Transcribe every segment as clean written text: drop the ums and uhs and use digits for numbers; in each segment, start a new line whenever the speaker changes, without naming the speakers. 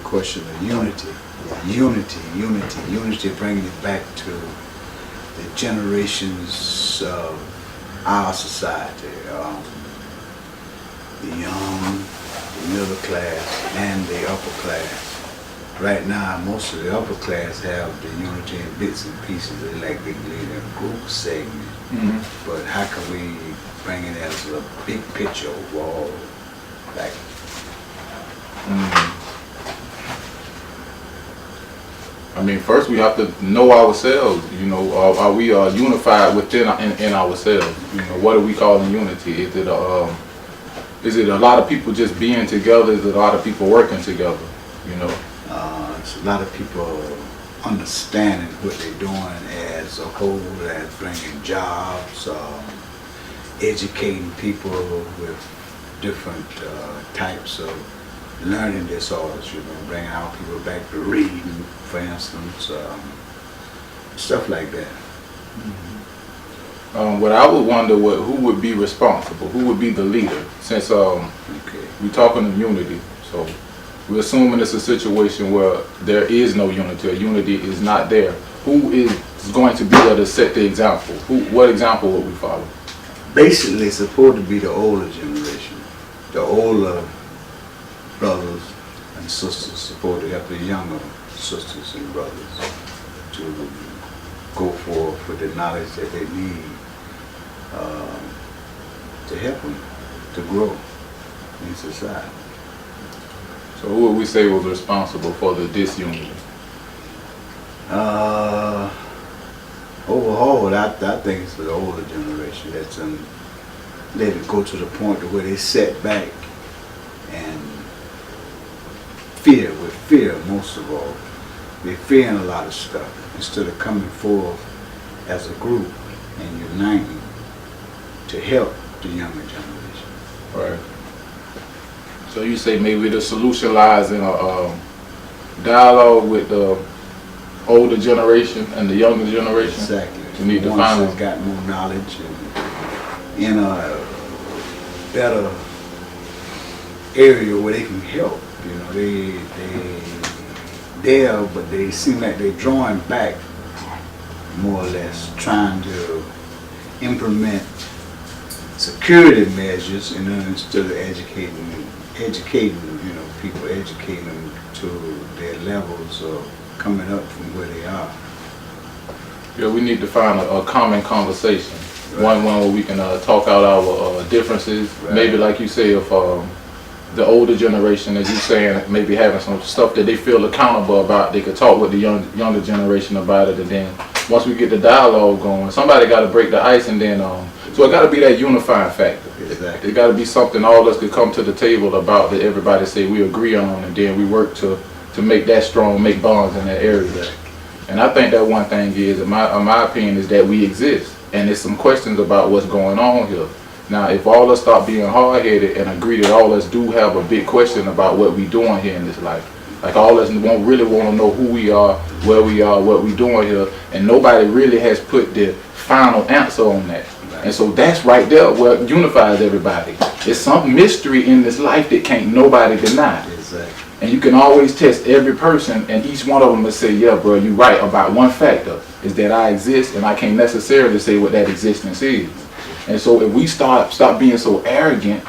question of unity. Unity, bringing it back to the generations of our society, the young, the middle class, and the upper class. Right now, most of the upper class have the unity in bits and pieces. They like they believe in a group segment. Mm-hmm. But how can we bring it as a big picture overall? Like,
I mean, first we have to know ourselves. You know, are we unified within in ourselves? You know, what are we calling unity? Is it a lot of people just being together? Is it a lot of people working together? You know,
it's a lot of people understanding what they're doing as a whole, as bringing jobs, educating people with different types of learning disorders, you know, bringing our people back to reading, for instance, stuff like that.
Mm-hmm. What I would wonder, who would be responsible? Who would be the leader? Since we're talking of unity, so we're assuming it's a situation where there is no unity, or unity is not there. Who is going to be there to set the example? What example would we follow?
Basically, it's supposed to be the older generation, the older brothers and sisters supposed to help the younger sisters and brothers to go forth with the knowledge that they need to help them to grow in society.
So who would we say was responsible for the disunion?
Overall, I think it's the older generation that's let it go to the point to where they set back and with fear most of all. They're fearing a lot of stuff instead of coming forth as a group and uniting to help the younger generation.
Right. So you say maybe the solution lies in a dialogue with the older generation and the younger generation?
Exactly.
You need to
find
find
one that's got more knowledge and in a better area where they can help. You know, they there, but they seem like they're drawing back more or less, trying to implement security measures, you know, instead of educating, you know, people, educating them to their levels of coming up from where they are.
Yeah, we need to find a common conversation, right. One where we can talk out our differences. Right. Maybe, like you say, if the older generation, as you're saying, maybe having some stuff that they feel accountable about, they could talk with the younger generation about it, and then once we get the dialogue going, somebody got to break the ice, and then so it got to be that unifying factor.
Exactly.
It got to be something all of us could come to the table about, that everybody say we agree on, and then we work to make that strong, make bonds in that area. Exactly. And I think that one thing is, in my opinion, is that we exist, and there's some questions about what's going on here. Now, if all of us stop being hard-headed and agree that all of us do have a big question about what we're doing here in this life, like all of us really want to know who we are, where we are, what we're doing here, and nobody really has put the final answer on that. And so that's right there what unifies everybody. There's some mystery in this life that can't nobody deny.
Exactly.
And you can always test every person, and each one of them will say, yeah, bro, you're right about one factor, is that I exist, and I can't necessarily say what that existence is. And so if we stop being so arrogant,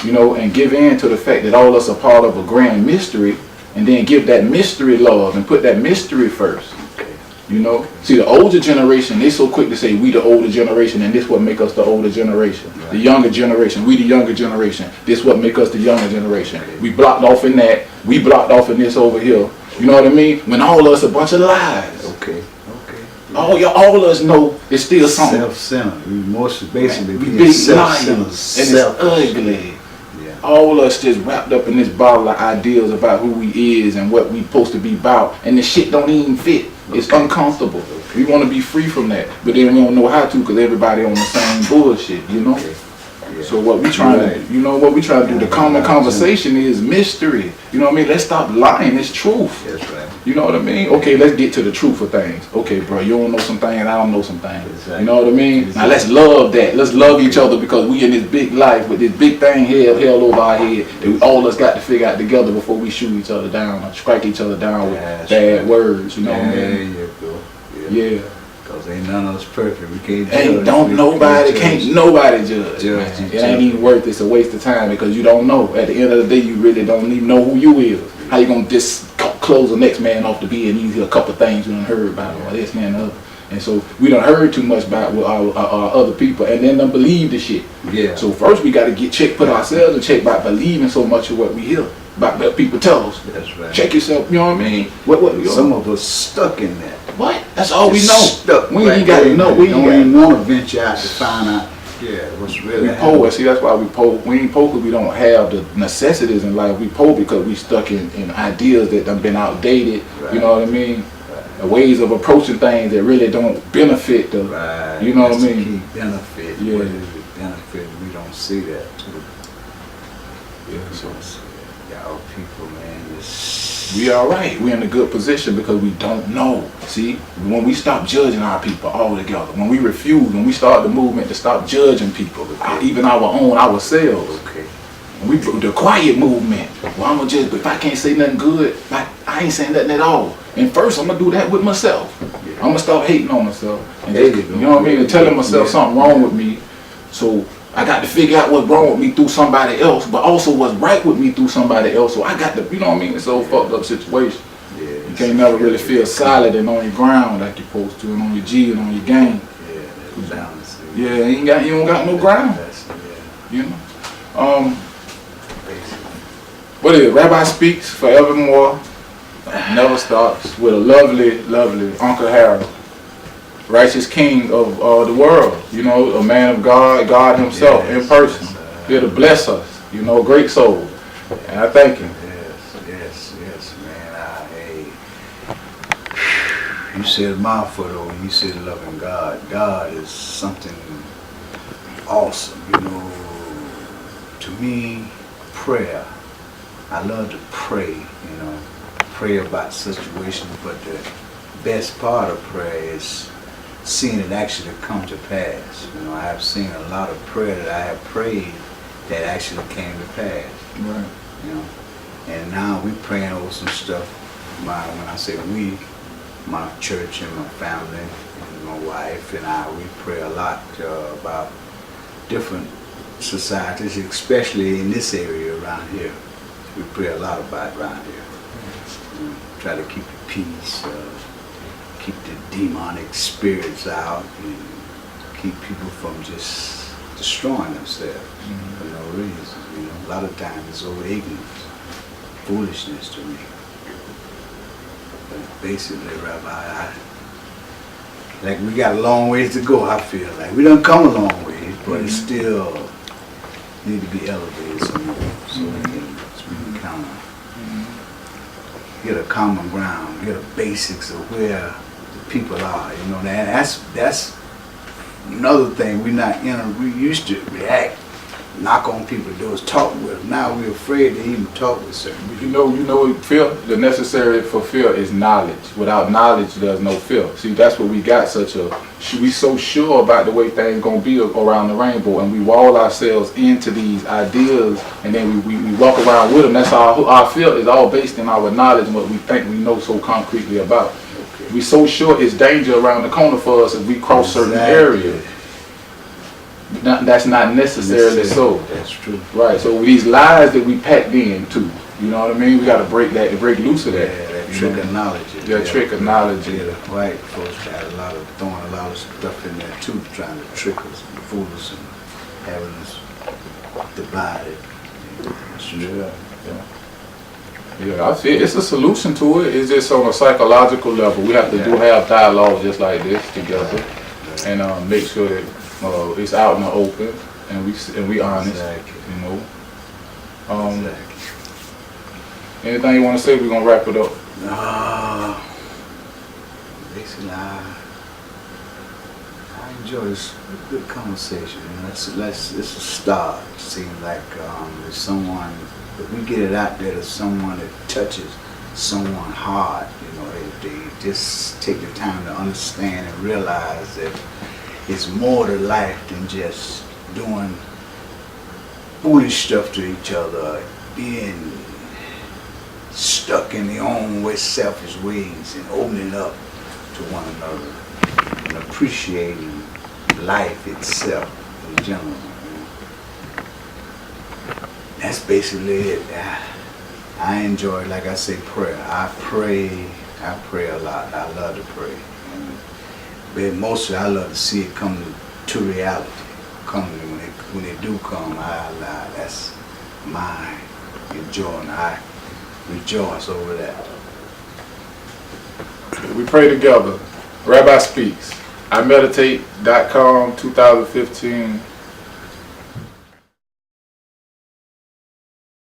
you know, and give in to the fact that all of us are part of a grand mystery, and then give that mystery love and put that mystery first. You know, see, the older generation, they so quick to say we the older generation, and this what make us the older generation. Right. The younger generation, we the younger generation, this what make us the younger generation. We blocked off in that, we blocked off in this over here. You know what I mean? When all of us a bunch of lies.
Okay.
All of us know it's still something.
Self-centered. We most basically
we big
self-centered,
and it's ugly. Yeah. All of us just wrapped up in this bottle of ideas about who we is and what we supposed to be about, and the shit don't even fit. It's uncomfortable. We want to be free from that, but then we don't know how to because everybody on the same bullshit, you know. Yeah. So what we trying to, you know, what we trying to do? The common conversation is mystery. You know what I mean? Let's stop lying. It's truth.
That's right.
You know what I mean? Okay, let's get to the truth of things. Okay, bro, you don't know some things, I don't know some things.
Exactly.
You know what I mean?
Exactly.
Now let's love that. Let's love each other because we in this big life with this big thing held over our head that we all us got to figure out together before we shoot each other down or strike each other down with bad words. You know what I mean?
There you go.
Yeah.
Because ain't none of us perfect. We can't
Can't
judge.
nobody judge. Man. It ain't even worth it. It's a waste of time because you don't know. At the end of the day, you really don't even know who you is. How you gonna just close the next man off the bed and you hear a couple of things you done heard about or this and the other. And so we done heard too much about what our other people and then don't believe the shit.
Yeah.
So first we gotta put ourselves in check by believing so much of what we hear. About what people tell us.
That's right.
Check yourself, you know what I mean?
Some of us stuck in that.
What? That's all we know.
Stuck
We
right
ain't gotta
there.
know.
We don't even want to venture out to find out. Yeah, what's really
We poor. See, that's why we poor. We ain't poor because we don't have the necessities in life. We poor because we stuck in ideas that done been outdated.
Right.
You know what I mean? The ways of approaching things that really don't benefit the.
Right.
You know
That's
what I mean?
The key benefit.
Yeah.
What is the benefit? We don't see that too.
Yeah, so
Y'all people, man,
we all right. We in a good position because we don't know. See, when we stop judging our people altogether, when we refuse, when we start the movement to stop judging people, even ourselves.
Okay.
We the quiet movement. Well, I'm gonna just, if I can't say nothing good, like I ain't saying nothing at all. And first, I'm gonna do that with myself.
Yeah.
I'm gonna stop hating on myself. And
There
just,
you go.
you know what I mean? And telling myself something wrong with me. So I got to figure out what's wrong with me through somebody else, but also what's right with me through somebody else. So I got to, you know what I mean? It's a fucked up situation.
Yeah.
You can't never really feel solid and on your ground like you're supposed to, and on your G and on your game.
Yeah, that's balance.
Yeah, you don't got no ground.
That's,
You know.
basically.
What is it? Rabbi Speaks Forevermore, Never Stops, with a lovely, lovely Uncle Harold, righteous king of the world, you know, a man of God, God himself in person, here to bless us, you know, a great soul. And I thank him.
Yes, man. You said a mouthful though, you said loving God. God is something awesome, you know. To me, prayer. I love to pray, you know, pray about situations, but the best part of prayer is seeing it actually come to pass. You know, I have seen a lot of prayer that I have prayed that actually came to pass.
Right.
You know, and now we praying over some stuff. When I say we, my church and my family and my wife and I, we pray a lot about different societies, especially in this area around here. We pray a lot about around here. You know, try to keep the peace, keep the demonic spirits out, and keep people from just destroying themselves for no reason. You know, a lot of times it's over ignorance, foolishness to me. But basically, Rabbi, like we got a long ways to go. I feel like we done come a long ways, but it still need to be elevated so we can kind of get a common ground, get a basics of where the people are. You know, that's another thing. We used to react, knock on people's doors, talk with them. Now we're afraid to even talk with certain people.
You know, fear, the necessary for fear is knowledge. Without knowledge, there's no fear. See, that's what we got we so sure about the way things gonna be around the rainbow, and we wall ourselves into these ideas, and then we walk around with them. That's our fear is all based in our knowledge and what we think we know so concretely about.
Okay.
We so sure it's danger around the corner for us if we cross certain areas. That's not necessarily so.
That's true.
Right. So these lies that we packed in too, you know what I mean? We got to break loose of that.
Yeah, that trick of knowledge.
Yeah, trick of knowledge.
Yeah, the white folks got throwing a lot of stuff in there too, trying to trick us and fool us and having us divided.
Yeah, I see. It's a solution to it. It's just on a psychological level. We have to have dialogue just like this together, and make sure that it's out in the open, and we honest.
Exactly.
You know.
Exactly.
Anything you want to say? We're gonna wrap it up.
Basically, I enjoy this good conversation. You know, it's a start. It seems like if we get it out there to someone that touches someone heart. They just take the time to understand and realize that it's more to life than just doing foolish stuff to each other, being stuck in their own way, selfish ways, and opening up to one another and appreciating life itself in general. That's basically it. I enjoy, like I say, prayer. I pray a lot. I love to pray. But mostly I love to see it come to reality. When they do come, that's my enjoyment. I rejoice over that.
We pray together. Rabbi Speaks. I meditate.com 2015